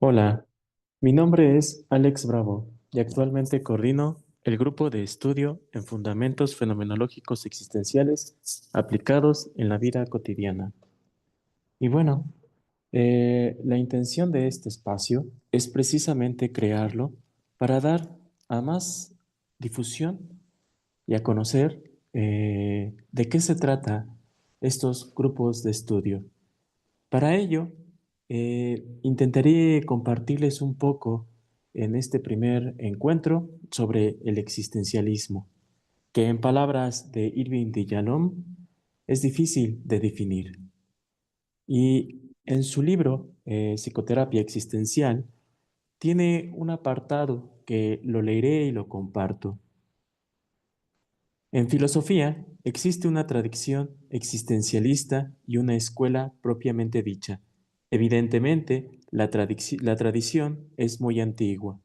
Hola, mi nombre es Alex Bravo y actualmente coordino el grupo de estudio en fundamentos fenomenológicos existenciales aplicados en la vida cotidiana. Y bueno, la intención de este espacio es precisamente crearlo para dar a más difusión y a conocer de qué se trata estos grupos de estudio. Para ello, intentaré compartirles un poco en este primer encuentro sobre el existencialismo, que en palabras de Irving de Yalom es difícil de definir. Y en su libro, Psicoterapia Existencial, tiene un apartado que lo leeré y lo comparto. En filosofía existe una tradición existencialista y una escuela propiamente dicha. Evidentemente, la tradición es muy antigua.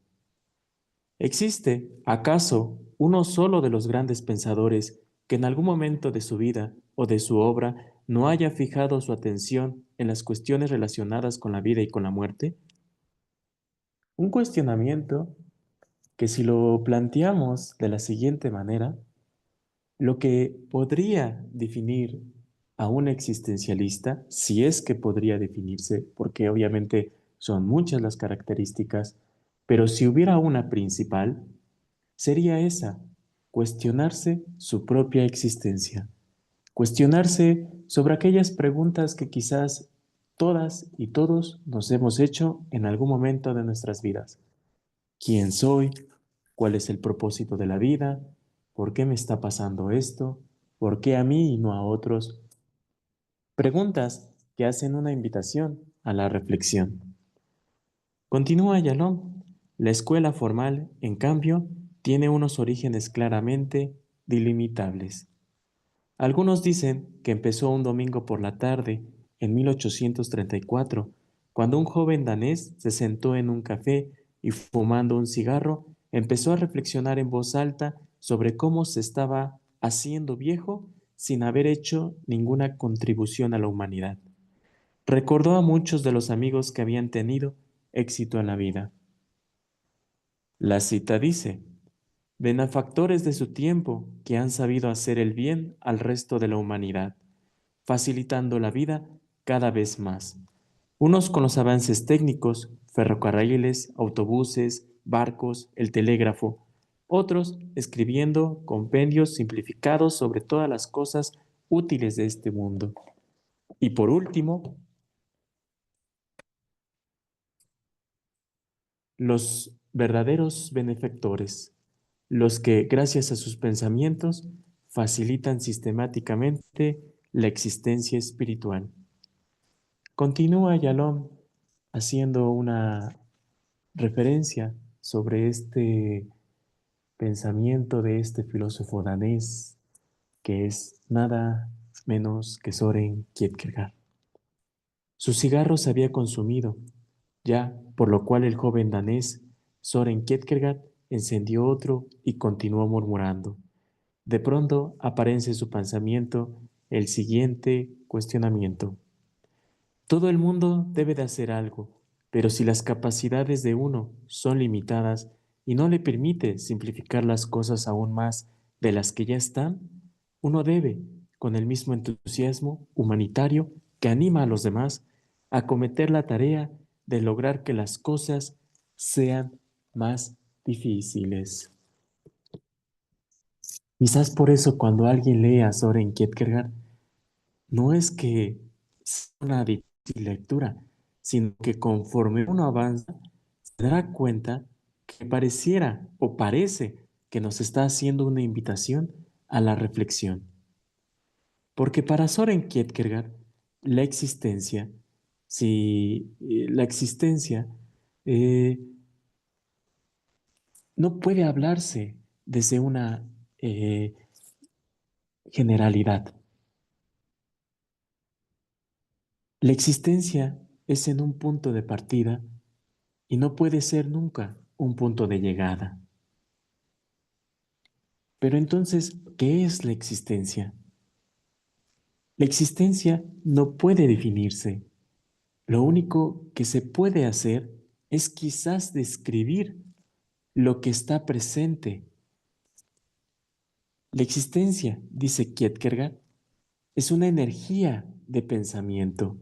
¿Existe, acaso, uno solo de los grandes pensadores que en algún momento de su vida o de su obra no haya fijado su atención en las cuestiones relacionadas con la vida y con la muerte? Un cuestionamiento que si lo planteamos de la siguiente manera, lo que podría definir a un existencialista, si es que podría definirse, porque obviamente son muchas las características, pero si hubiera una principal, sería esa, cuestionarse su propia existencia, cuestionarse sobre aquellas preguntas que quizás todas y todos nos hemos hecho en algún momento de nuestras vidas. ¿Quién soy? ¿Cuál es el propósito de la vida? ¿Por qué me está pasando esto? ¿Por qué a mí y no a otros? Preguntas que hacen una invitación a la reflexión. Continúa Yalom. La escuela formal, en cambio, tiene unos orígenes claramente delimitables. Algunos dicen que empezó un domingo por la tarde, en 1834, cuando un joven danés se sentó en un café y fumando un cigarro, empezó a reflexionar en voz alta sobre cómo se estaba haciendo viejo sin haber hecho ninguna contribución a la humanidad. Recordó a muchos de los amigos que habían tenido éxito en la vida. La cita dice: benefactores de su tiempo que han sabido hacer el bien al resto de la humanidad, facilitando la vida cada vez más. Unos con los avances técnicos, ferrocarriles, autobuses, barcos, el telégrafo, otros escribiendo compendios simplificados sobre todas las cosas útiles de este mundo. Y por último, los verdaderos benefactores, los que, gracias a sus pensamientos, facilitan sistemáticamente la existencia espiritual. Continúa Yalom haciendo una referencia sobre este pensamiento de este filósofo danés que es nada menos que Soren Kierkegaard. Su cigarro se había consumido, ya, por lo cual el joven danés Soren Kierkegaard encendió otro y continuó murmurando. De pronto aparece en su pensamiento el siguiente cuestionamiento. Todo el mundo debe de hacer algo, pero si las capacidades de uno son limitadas y no le permite simplificar las cosas aún más de las que ya están, uno debe, con el mismo entusiasmo humanitario que anima a los demás, acometer la tarea de lograr que las cosas sean más difíciles. Quizás por eso cuando alguien lee a Soren Kierkegaard, no es que sea una difícil lectura, sino que conforme uno avanza, se dará cuenta que pareciera o parece que nos está haciendo una invitación a la reflexión. Porque para Soren Kierkegaard, la existencia, si la existencia eh, no puede hablarse desde una eh, generalidad. La existencia es en un punto de partida y no puede ser nunca un punto de llegada. Pero entonces, ¿qué es la existencia? La existencia no puede definirse. Lo único que se puede hacer es quizás describir lo que está presente. La existencia, dice Kierkegaard, es una energía de pensamiento,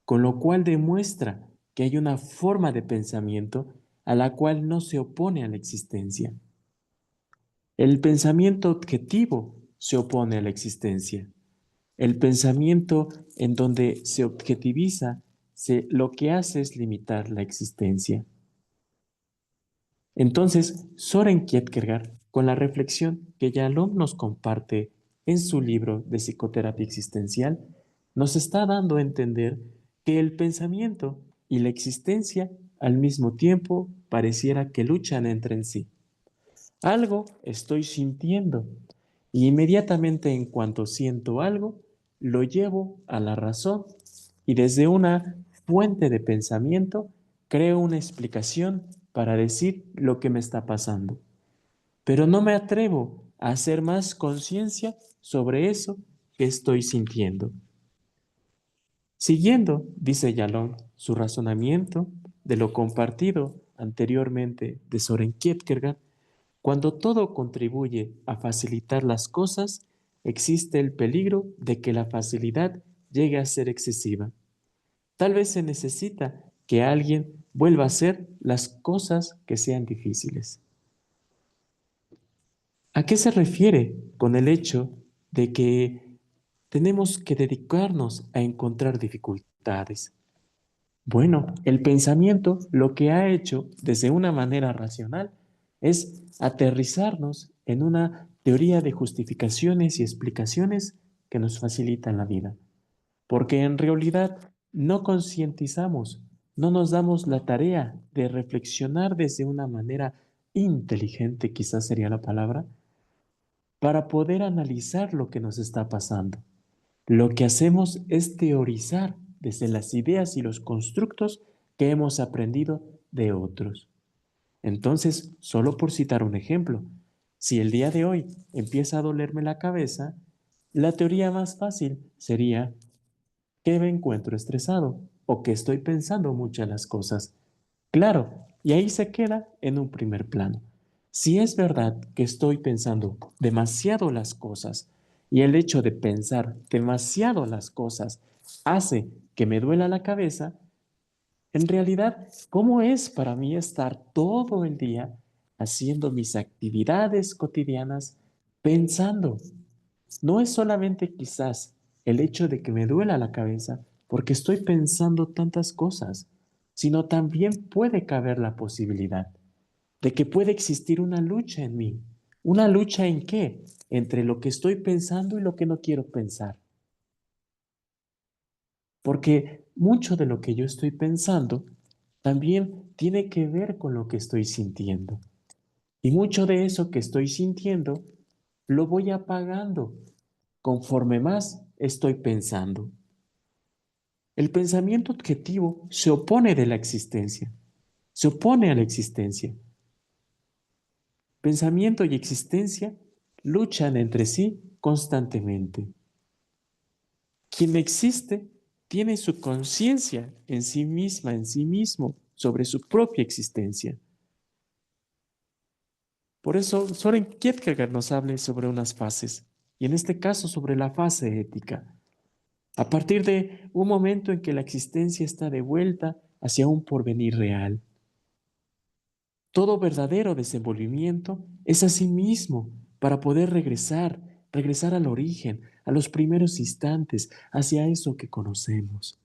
con lo cual demuestra que hay una forma de pensamiento a la cual no se opone a la existencia. El pensamiento objetivo se opone a la existencia. El pensamiento en donde se objetiviza, lo que hace es limitar la existencia. Entonces, Soren Kierkegaard, con la reflexión que Yalom nos comparte en su libro de psicoterapia existencial, nos está dando a entender que el pensamiento y la existencia al mismo tiempo pareciera que luchan entre en sí. Algo estoy sintiendo y inmediatamente en cuanto siento algo, lo llevo a la razón y desde una fuente de pensamiento creo una explicación para decir lo que me está pasando. Pero no me atrevo a hacer más conciencia sobre eso que estoy sintiendo. Siguiendo, dice Yalom, su razonamiento de lo compartido anteriormente de Soren Kierkegaard, cuando todo contribuye a facilitar las cosas, existe el peligro de que la facilidad llegue a ser excesiva. Tal vez se necesita que alguien vuelva a hacer las cosas que sean difíciles. ¿A qué se refiere con el hecho de que tenemos que dedicarnos a encontrar dificultades? Bueno, el pensamiento lo que ha hecho desde una manera racional es aterrizarnos en una teoría de justificaciones y explicaciones que nos facilitan la vida, porque en realidad no concientizamos, no nos damos la tarea de reflexionar desde una manera inteligente, quizás sería la palabra, para poder analizar lo que nos está pasando. Lo que hacemos es teorizar desde las ideas y los constructos que hemos aprendido de otros. Entonces, solo por citar un ejemplo, si el día de hoy empieza a dolerme la cabeza, la teoría más fácil sería que me encuentro estresado o que estoy pensando muchas las cosas. Claro, y ahí se queda en un primer plano. Si es verdad que estoy pensando demasiado las cosas y el hecho de pensar demasiado las cosas hace que me duela la cabeza, en realidad, ¿cómo es para mí estar todo el día haciendo mis actividades cotidianas pensando? No es solamente quizás el hecho de que me duela la cabeza porque estoy pensando tantas cosas, sino también puede caber la posibilidad de que puede existir una lucha en mí. ¿Una lucha en qué? Entre lo que estoy pensando y lo que no quiero pensar. Porque mucho de lo que yo estoy pensando también tiene que ver con lo que estoy sintiendo. Y mucho de eso que estoy sintiendo lo voy apagando conforme más estoy pensando. El pensamiento objetivo se opone de la existencia, se opone a la existencia. Pensamiento y existencia luchan entre sí constantemente. Quien existe tiene su conciencia en sí misma, en sí mismo, sobre su propia existencia. Por eso Soren Kierkegaard nos habla sobre unas fases, y en este caso sobre la fase ética. A partir de un momento en que la existencia está de vuelta hacia un porvenir real. Todo verdadero desenvolvimiento es a sí mismo para poder regresar al origen, a los primeros instantes, hacia eso que conocemos.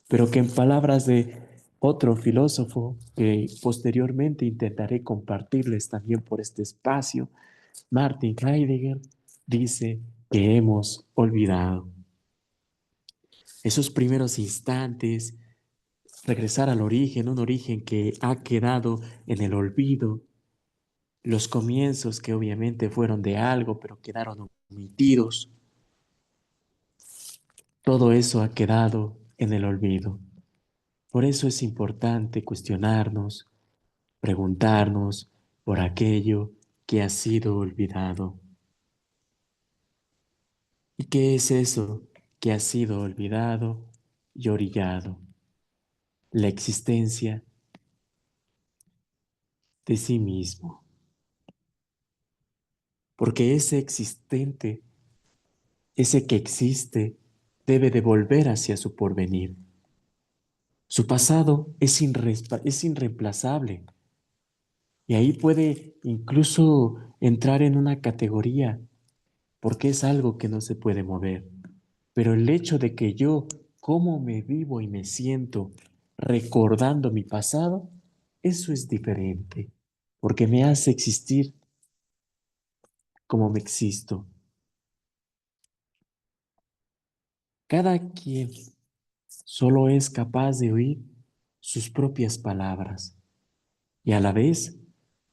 Pero que en palabras de otro filósofo que posteriormente intentaré compartirles también por este espacio, Martin Heidegger, dice que hemos olvidado esos primeros instantes, regresar al origen, un origen que ha quedado en el olvido, los comienzos que obviamente fueron de algo, pero quedaron omitidos, todo eso ha quedado en el olvido. Por eso es importante cuestionarnos, preguntarnos por aquello que ha sido olvidado. ¿Y qué es eso que ha sido olvidado y orillado? La existencia de sí mismo, porque ese existente, ese que existe, debe de volver hacia su porvenir. Su pasado es irreemplazable y ahí puede incluso entrar en una categoría porque es algo que no se puede mover. Pero el hecho de que yo, cómo me vivo y me siento recordando mi pasado, eso es diferente, porque me hace existir como me existo. Cada quien solo es capaz de oír sus propias palabras y a la vez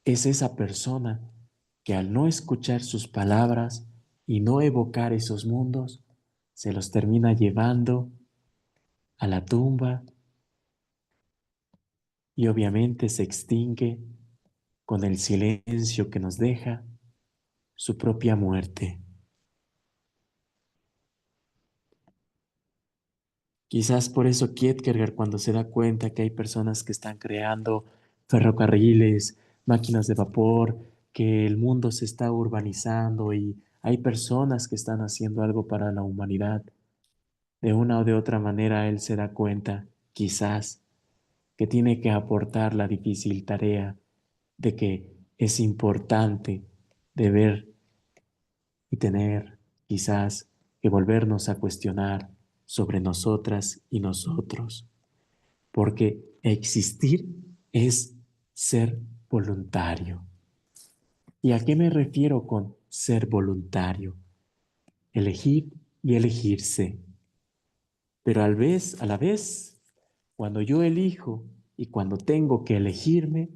es esa persona que al no escuchar sus palabras y no evocar esos mundos, se los termina llevando a la tumba y obviamente se extingue con el silencio que nos deja su propia muerte. Quizás por eso Kierkegaard, cuando se da cuenta que hay personas que están creando ferrocarriles, máquinas de vapor, que el mundo se está urbanizando y hay personas que están haciendo algo para la humanidad, de una o de otra manera él se da cuenta, quizás, que tiene que aportar la difícil tarea de que es importante de ver y tener quizás que volvernos a cuestionar sobre nosotras y nosotros, porque existir es ser voluntario. ¿Y a qué me refiero con ser voluntario? Elegir y elegirse. Pero a la vez, cuando yo elijo y cuando tengo que elegirme,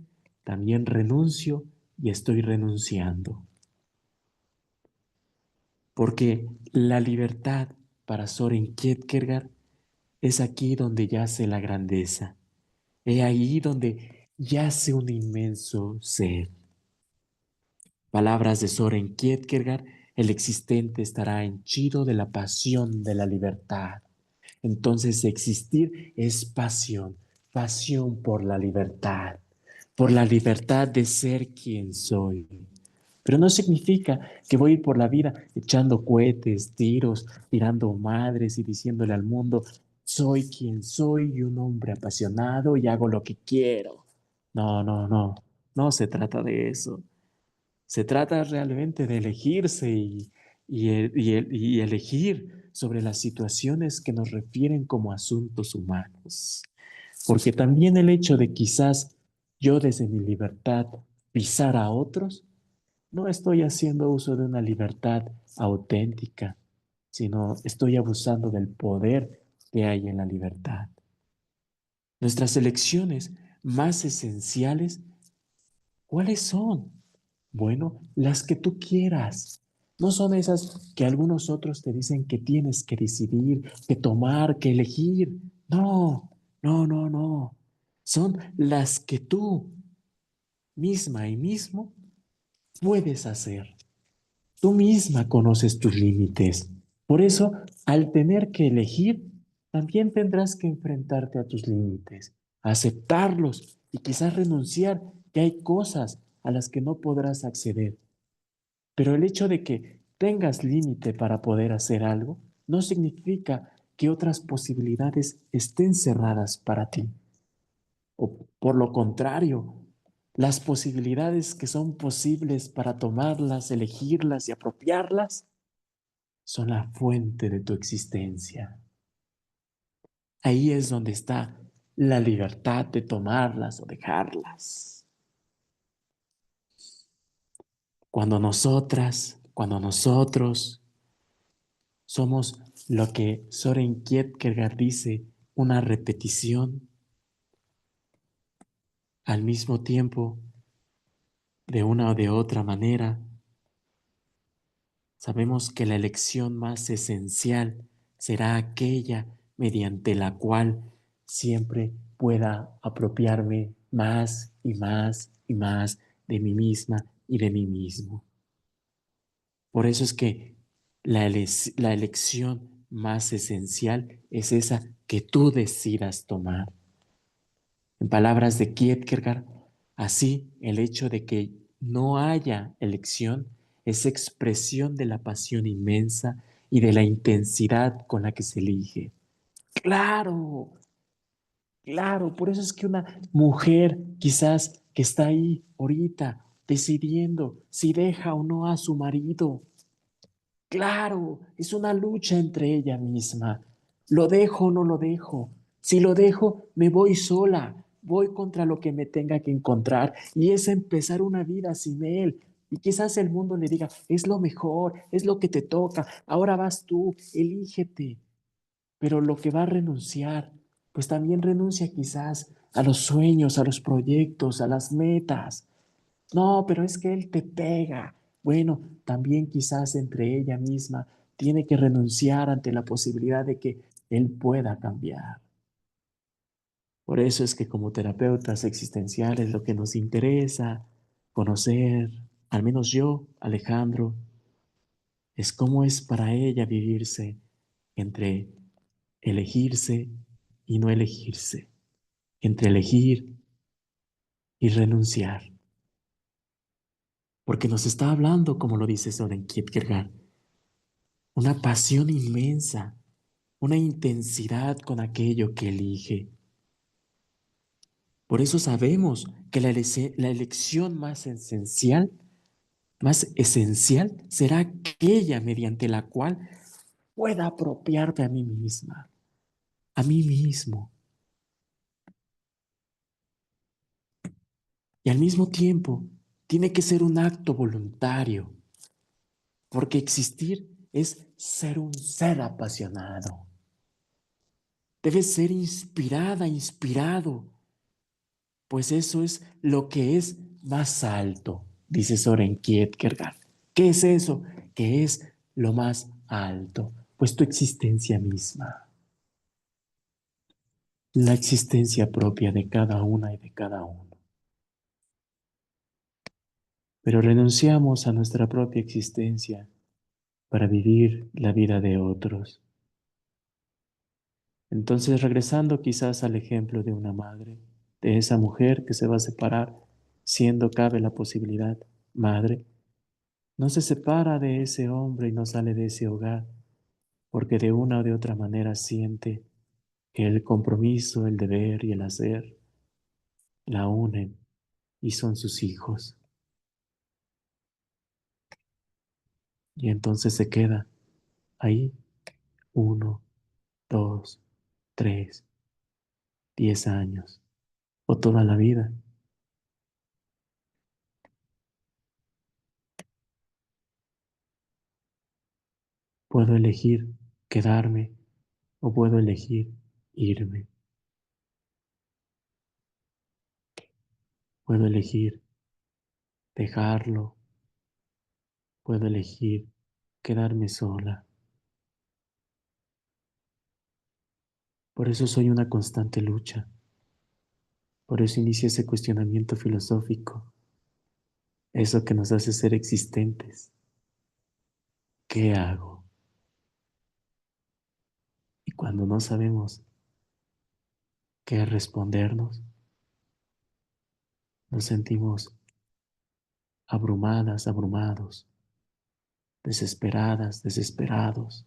también renuncio y estoy renunciando. Porque la libertad para Soren Kierkegaard es aquí donde yace la grandeza. Es ahí donde yace un inmenso ser. Palabras de Soren Kierkegaard, el existente estará henchido de la pasión de la libertad. Entonces existir es pasión, pasión por la libertad de ser quien soy. Pero no significa que voy a ir por la vida echando cohetes, tiros, tirando madres y diciéndole al mundo, soy quien soy y un hombre apasionado y hago lo que quiero. No, no, no, no se trata de eso. Se trata realmente de elegirse y elegir sobre las situaciones que nos refieren como asuntos humanos. Porque también el hecho de quizás yo desde mi libertad pisar a otros, no estoy haciendo uso de una libertad auténtica, sino estoy abusando del poder que hay en la libertad. Nuestras elecciones más esenciales, ¿cuáles son? Bueno, las que tú quieras. No son esas que algunos otros te dicen que tienes que decidir, que tomar, que elegir. No, no, no, no. Son las que tú misma y mismo puedes hacer. Tú misma conoces tus límites. Por eso, al tener que elegir, también tendrás que enfrentarte a tus límites, aceptarlos y quizás renunciar, que hay cosas a las que no podrás acceder. Pero el hecho de que tengas límite para poder hacer algo no significa que otras posibilidades estén cerradas para ti. O por lo contrario, las posibilidades que son posibles para tomarlas, elegirlas y apropiarlas son la fuente de tu existencia. Ahí es donde está la libertad de tomarlas o dejarlas. Cuando nosotros somos lo que Soren Kierkegaard dice, una repetición, al mismo tiempo, de una o de otra manera, sabemos que la elección más esencial será aquella mediante la cual siempre pueda apropiarme más y más y más de mí misma y de mí mismo. Por eso es que la elección más esencial es esa que tú decidas tomar. En palabras de Kierkegaard, Así, el hecho de que no haya elección es expresión de la pasión inmensa y de la intensidad con la que se elige. Claro, claro, por eso es que una mujer quizás que está ahí ahorita decidiendo si deja o no a su marido, claro, es una lucha entre ella misma. ¿Lo dejo o no lo dejo? Si lo dejo, me voy sola, voy contra lo que me tenga que encontrar y es empezar una vida sin él. Y quizás el mundo le diga, es lo mejor, es lo que te toca, ahora vas tú, elígete. Pero lo que va a renunciar, pues también renuncia quizás a los sueños, a los proyectos, a las metas. No, pero es que él te pega. Bueno, también quizás entre ella misma tiene que renunciar ante la posibilidad de que él pueda cambiar. Por eso es que como terapeutas existenciales lo que nos interesa conocer, al menos yo, Alejandro, es cómo es para ella vivirse entre elegirse y no elegirse, entre elegir y renunciar. Porque nos está hablando, como lo dice Soren Kierkegaard, una pasión inmensa, una intensidad con aquello que elige. Por eso sabemos que la elección más esencial será aquella mediante la cual pueda apropiarme a mí misma, a mí mismo. Y al mismo tiempo, tiene que ser un acto voluntario, porque existir es ser un ser apasionado. Debe ser inspirada, inspirado, pues eso es lo que es más alto, dice Soren Kierkegaard. ¿Qué es eso? Que es lo más alto, pues tu existencia misma, la existencia propia de cada una y de cada uno. Pero renunciamos a nuestra propia existencia para vivir la vida de otros. Entonces, regresando quizás al ejemplo de una madre, de esa mujer que se va a separar, siendo cabe la posibilidad, madre, no se separa de ese hombre y no sale de ese hogar, porque de una o de otra manera siente que el compromiso, el deber y el hacer la unen y son sus hijos. Y entonces se queda ahí 1, 2, 3, 10 años o toda la vida. Puedo elegir quedarme o puedo elegir irme. Puedo elegir dejarlo, puedo elegir quedarme sola. Por eso soy una constante lucha. Por eso inicia ese cuestionamiento filosófico, eso que nos hace ser existentes. ¿Qué hago? Y cuando no sabemos qué respondernos, nos sentimos abrumadas, abrumados, desesperadas, desesperados.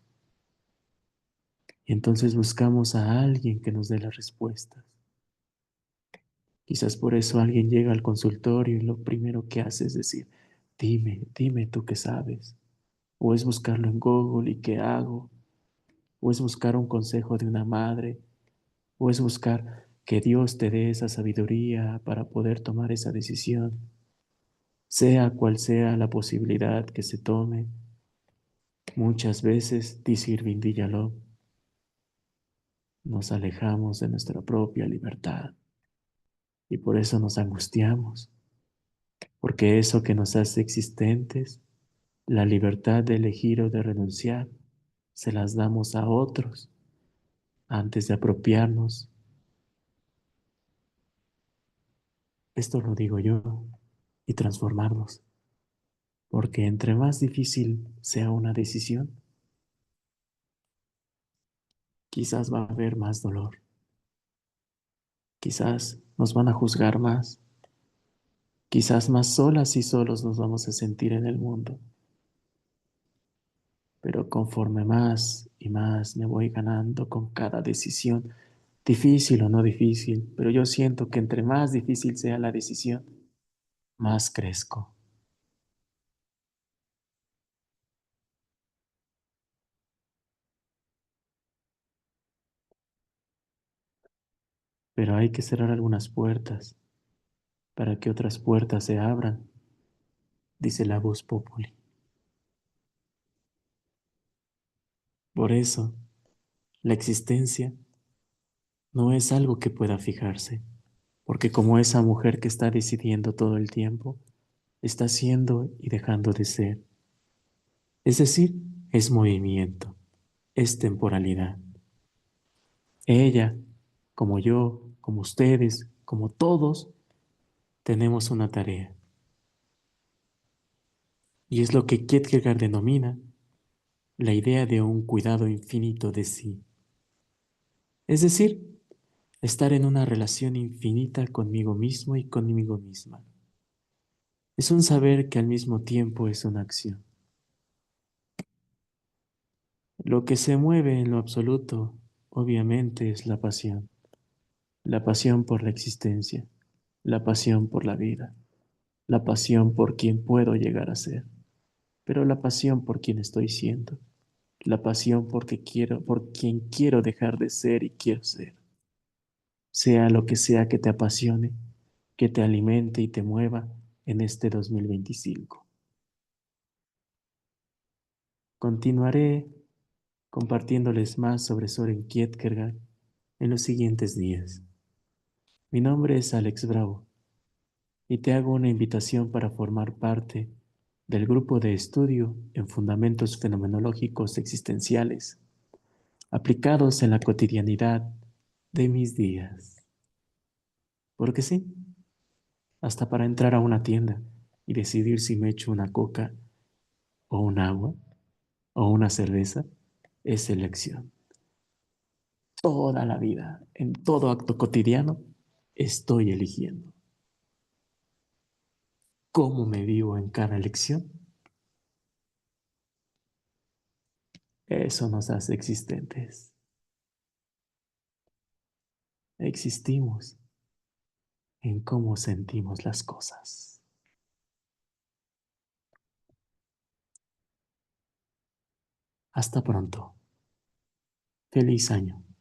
Y entonces buscamos a alguien que nos dé las respuestas. Quizás por eso alguien llega al consultorio y lo primero que hace es decir, dime tú qué sabes. O es buscarlo en Google y qué hago. O es buscar un consejo de una madre. O es buscar que Dios te dé esa sabiduría para poder tomar esa decisión. Sea cual sea la posibilidad que se tome, muchas veces, dice Irving Villalobos, nos alejamos de nuestra propia libertad y por eso nos angustiamos, porque eso que nos hace existentes, la libertad de elegir o de renunciar, se las damos a otros antes de apropiarnos. Esto lo digo yo, y transformarnos, porque entre más difícil sea una decisión, quizás va a haber más dolor, quizás nos van a juzgar más, Quizás más solas y solos nos vamos a sentir en el mundo, pero conforme más y más me voy ganando con cada decisión, difícil o no difícil, pero yo siento que entre más difícil sea la decisión, más crezco. Pero hay que cerrar algunas puertas para que otras puertas se abran, dice la voz populi. Por eso, la existencia no es algo que pueda fijarse, porque como esa mujer que está decidiendo todo el tiempo, está siendo y dejando de ser. Es decir, es movimiento, es temporalidad. Ella, como yo, como ustedes, como todos, tenemos una tarea. Y es lo que Kierkegaard denomina la idea de un cuidado infinito de sí. Es decir, estar en una relación infinita conmigo mismo y conmigo misma. Es un saber que al mismo tiempo es una acción. Lo que se mueve en lo absoluto, obviamente, es la pasión por la existencia, la pasión por la vida, la pasión por quien puedo llegar a ser, pero la pasión por quien estoy siendo, la pasión porque quiero, por quien quiero dejar de ser y quiero ser. Sea lo que sea que te apasione, que te alimente y te mueva en este 2025. Continuaré compartiéndoles más sobre Soren Kierkegaard en los siguientes días. Mi nombre es Alex Bravo y te hago una invitación para formar parte del grupo de estudio en fundamentos fenomenológicos existenciales aplicados en la cotidianidad de mis días. Porque sí, hasta para entrar a una tienda y decidir si me echo una coca o un agua o una cerveza es elección. Toda la vida, en todo acto cotidiano, estoy eligiendo. ¿Cómo me vivo en cada elección? Eso nos hace existentes. Existimos en cómo sentimos las cosas. Hasta pronto. Feliz año.